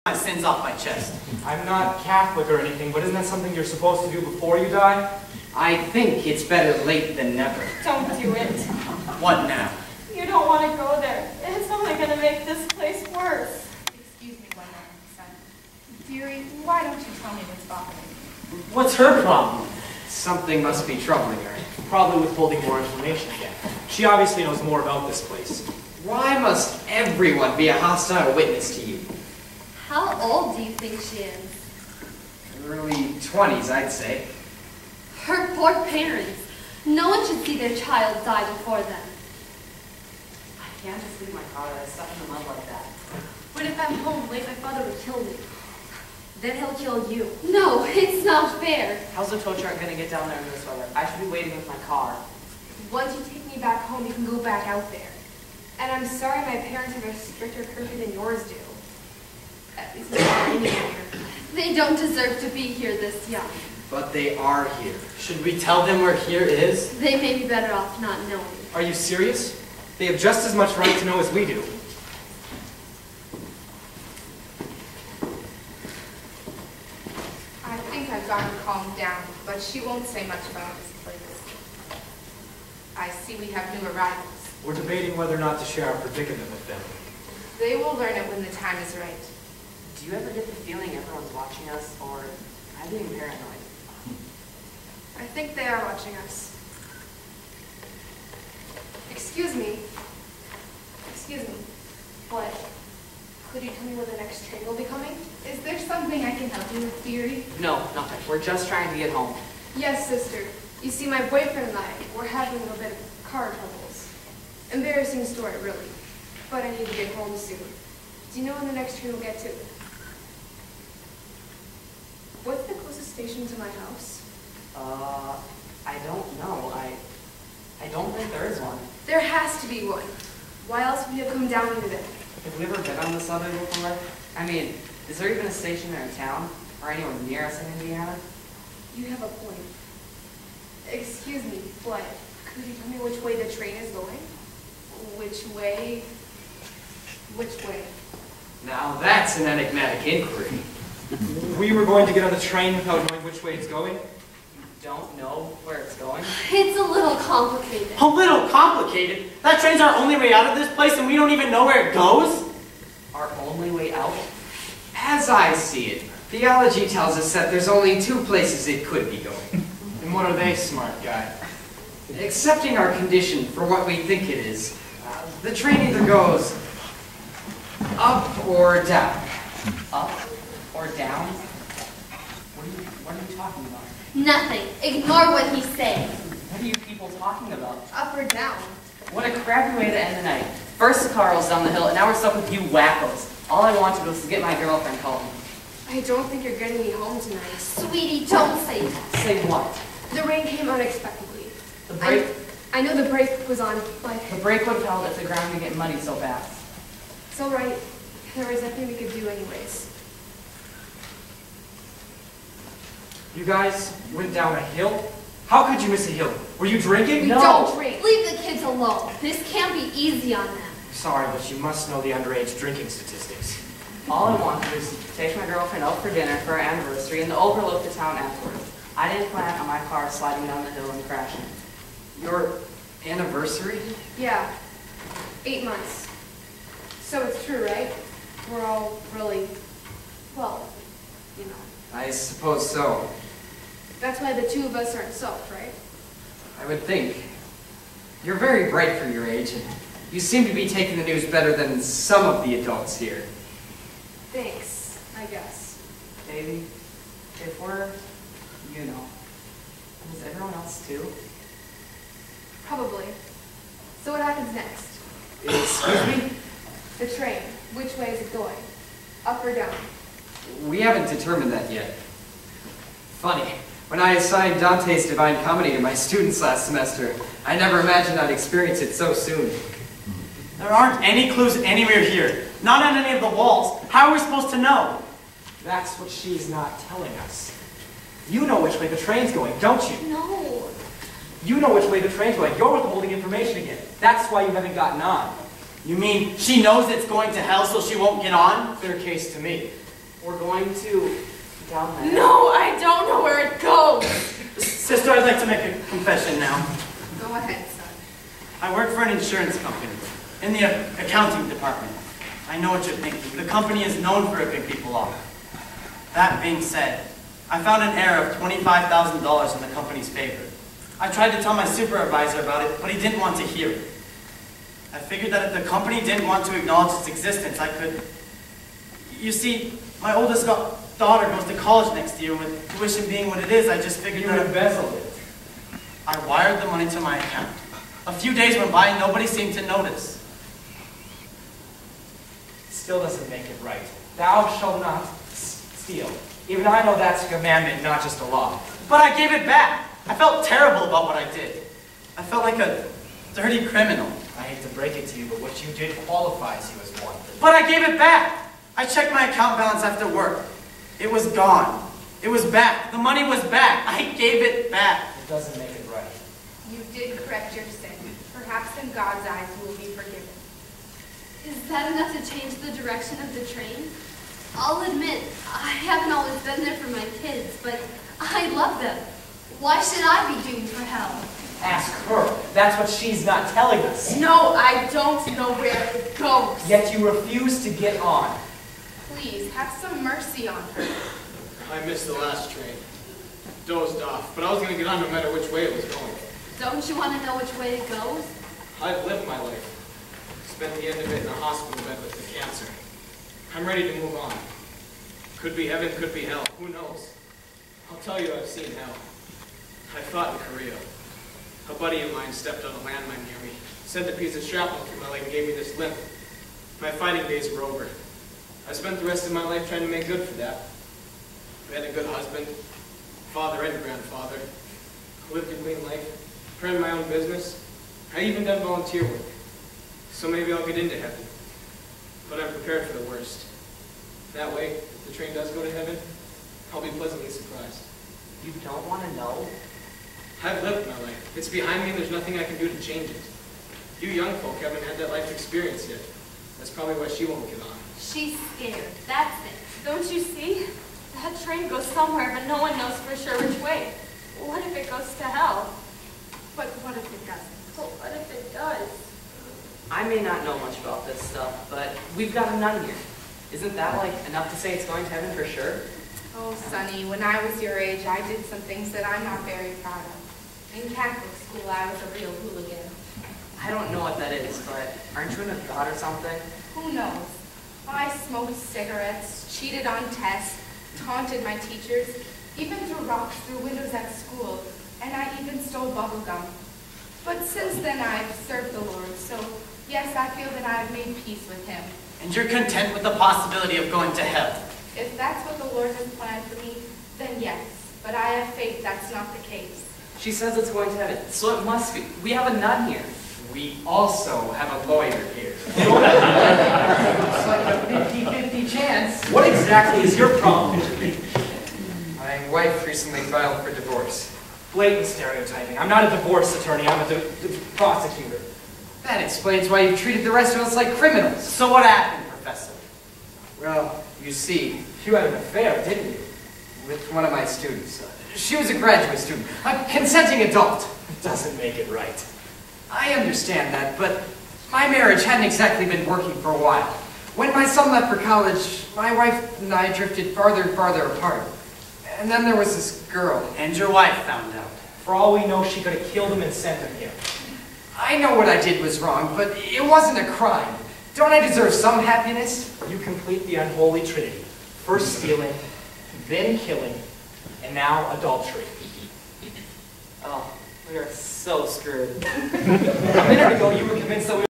my sins off my chest. I'm not Catholic or anything, but isn't that something you're supposed to do before you die? I think it's better late than never. Don't do it. What now? You don't want to go there. It's only going to make this place worse. Excuse me one moment, son. Dearie, why don't you tell me what's bothering you? What's her problem? Something must be troubling her. Probably withholding more information again. She obviously knows more about this place. Why must everyone be a hostile witness to you? How old do you think she is? Early 20s, I'd say. Her poor parents. No one should see their child die before them. I can't just leave my car stuck in the mud like that. But if I'm home late, my father would kill me. Then he'll kill you. No, it's not fair. How's the tow truck going to get down there in this weather? I should be waiting with my car. Once you take me back home, you can go back out there. And I'm sorry my parents have a stricter curfew than yours do. At least I'm here. They don't deserve to be here this young. But they are here. Should we tell them where here is? They may be better off not knowing. Are you serious? They have just as much right to know as we do. I think I've got her calmed down, but she won't say much about this place. I see we have new arrivals. We're debating whether or not to share our predicament with them. They will learn it when the time is right. Do you ever get the feeling everyone's watching us, or am I being paranoid? I think they are watching us. Excuse me. Excuse me. What? Could you tell me where the next train will be coming? Is there something I can help you with, dearie? No, nothing. We're just trying to get home. Yes, sister. You see, my boyfriend and I, we're having a bit of car troubles. Embarrassing story, really. But I need to get home soon. Do you know when the next train will get to? What's the closest station to my house? I don't know. I don't think there is one. There has to be one. Why else would you have come down here then? Have we ever been on this other before? I mean, is there even a station there in town? Or anywhere near us in Indiana? You have a point. Excuse me, but could you tell me which way the train is going? Which way? Which way? Now that's an enigmatic inquiry. We were going to get on the train without knowing which way it's going. Don't know where it's going? It's a little complicated. A little complicated? That train's our only way out of this place and we don't even know where it goes? Our only way out? As I see it, theology tells us that there's only two places it could be going. And what are they, smart guy? Accepting our condition for what we think it is, the train either goes up or down. Up or down? What are you talking about? Nothing. Ignore what he's saying. What are you people talking about? Up or down? What a crappy way to end the night. First the car rolls down the hill, and now we're stuck with you wackos. All I wanted was to get my girlfriend home. I don't think you're getting me home tonight. Sweetie, don't say that. Say what? The rain came unexpectedly. The brake? I know the brake was on, but The brake would have held if the ground didn't get muddy so fast. it's all right. There was nothing we could do anyways. You guys went down a hill? How could you miss a hill? Were you drinking? We No. don't drink. Leave the kids alone. This can't be easy on them. Sorry, but you must know the underage drinking statistics. All I wanted was to take my girlfriend out for dinner for our anniversary and to overlook the town afterwards. I didn't plan on my car sliding down the hill and crashing. Your anniversary? Yeah, 8 months. So it's true, right? We're all really, well, you know. I suppose so. That's why the two of us aren't soaked, right? I would think. You're very bright for your age, and you seem to be taking the news better than some of the adults here. Thanks, I guess. Baby, if we're, you know, is everyone else too? Probably. So what happens next? Excuse me? The train. Which way is it going? Up or down? We haven't determined that yet. Funny, when I assigned Dante's Divine Comedy to my students last semester, I never imagined I'd experience it so soon. There aren't any clues anywhere here. Not on any of the walls. How are we supposed to know? That's what she's not telling us. You know which way the train's going, don't you? No. You know which way the train's going. You're withholding information again. That's why you haven't gotten on. You mean she knows it's going to hell so she won't get on? Clear case to me. We're going to down there. No, I don't know where it goes. Sister, I'd like to make a confession now. Go ahead, son. I work for an insurance company in the accounting department. I know what you're thinking. The company is known for ripping people off. That being said, I found an error of $25,000 in the company's favor. I tried to tell my supervisor about it, but he didn't want to hear it. I figured that if the company didn't want to acknowledge its existence, I could... You see, my oldest daughter goes to college next year, with tuition being what it is, I just figured that... You embezzled it. I wired the money to my account. A few days went by and nobody seemed to notice. Still doesn't make it right. Thou shalt not steal. Even I know that's a commandment, not just a law. But I gave it back. I felt terrible about what I did. I felt like a dirty criminal. I hate to break it to you, but what you did qualifies you as one. But I gave it back. I checked my account balance after work. It was gone. It was back. The money was back. I gave it back. It doesn't make it right. You did correct your sin. Perhaps in God's eyes you will be forgiven. Is that enough to change the direction of the train? I'll admit, I haven't always been there for my kids, but I love them. Why should I be doomed for hell? Ask her. That's what she's not telling us. No, I don't know where it goes. Yet you refuse to get on. Please, have some mercy on her. I missed the last train. Dozed off, but I was going to get on no matter which way it was going. Don't you want to know which way it goes? I've lived my life. Spent the end of it in a hospital bed with the cancer. I'm ready to move on. Could be heaven, could be hell. Who knows? I'll tell you I've seen hell. I fought in Korea. A buddy of mine stepped on a landmine near me, sent a piece of shrapnel through my leg and gave me this limp. My fighting days were over. I spent the rest of my life trying to make good for that. I had a good husband, father and grandfather. Lived a clean life, ran my own business. I even done volunteer work. So maybe I'll get into heaven. But I'm prepared for the worst. That way, if the train does go to heaven, I'll be pleasantly surprised. You don't want to know? I've lived my life. It's behind me and there's nothing I can do to change it. You young folk haven't had that life experience yet. That's probably why she won't get on. She's scared, that's it. Don't you see? That train goes somewhere, but no one knows for sure which way. What if it goes to hell? But what if it doesn't? Well, what if it does? I may not know much about this stuff, but we've got a nun here. Isn't that, like, enough to say it's going to heaven for sure? Oh, Sonny, when I was your age, I did some things that I'm not very proud of. In Catholic school, I was a real hooligan. I don't know what that is, but aren't you in a god or something? Who knows? I smoked cigarettes, cheated on tests, taunted my teachers, even threw rocks through windows at school, and I even stole bubble gum. But since then, I've served the Lord, so yes, I feel that I've made peace with him. And you're content with the possibility of going to hell. If that's what the Lord has planned for me, then yes. But I have faith that's not the case. She says it's going to heaven, so it must be. We have a nun here. We also have a lawyer here. Looks like a 50-50 chance. What exactly is your problem? My wife recently filed for divorce. Blatant stereotyping. I'm not a divorce attorney, I'm a prosecutor. That explains why you treated the rest of us like criminals. So what happened, Professor? Well, you see, You had an affair, didn't you? with one of my students. She was a graduate student, a consenting adult. It doesn't make it right. I understand that, but my marriage hadn't exactly been working for a while. When my son left for college, my wife and I drifted farther and farther apart. And then there was this girl. And your wife found out. For all we know, she could have killed him and sent him here. I know what I did was wrong, but it wasn't a crime. Don't I deserve some happiness? You complete the unholy trinity. First stealing, then killing, and now adultery. Oh, we are so screwed. A minute ago, you were convinced that we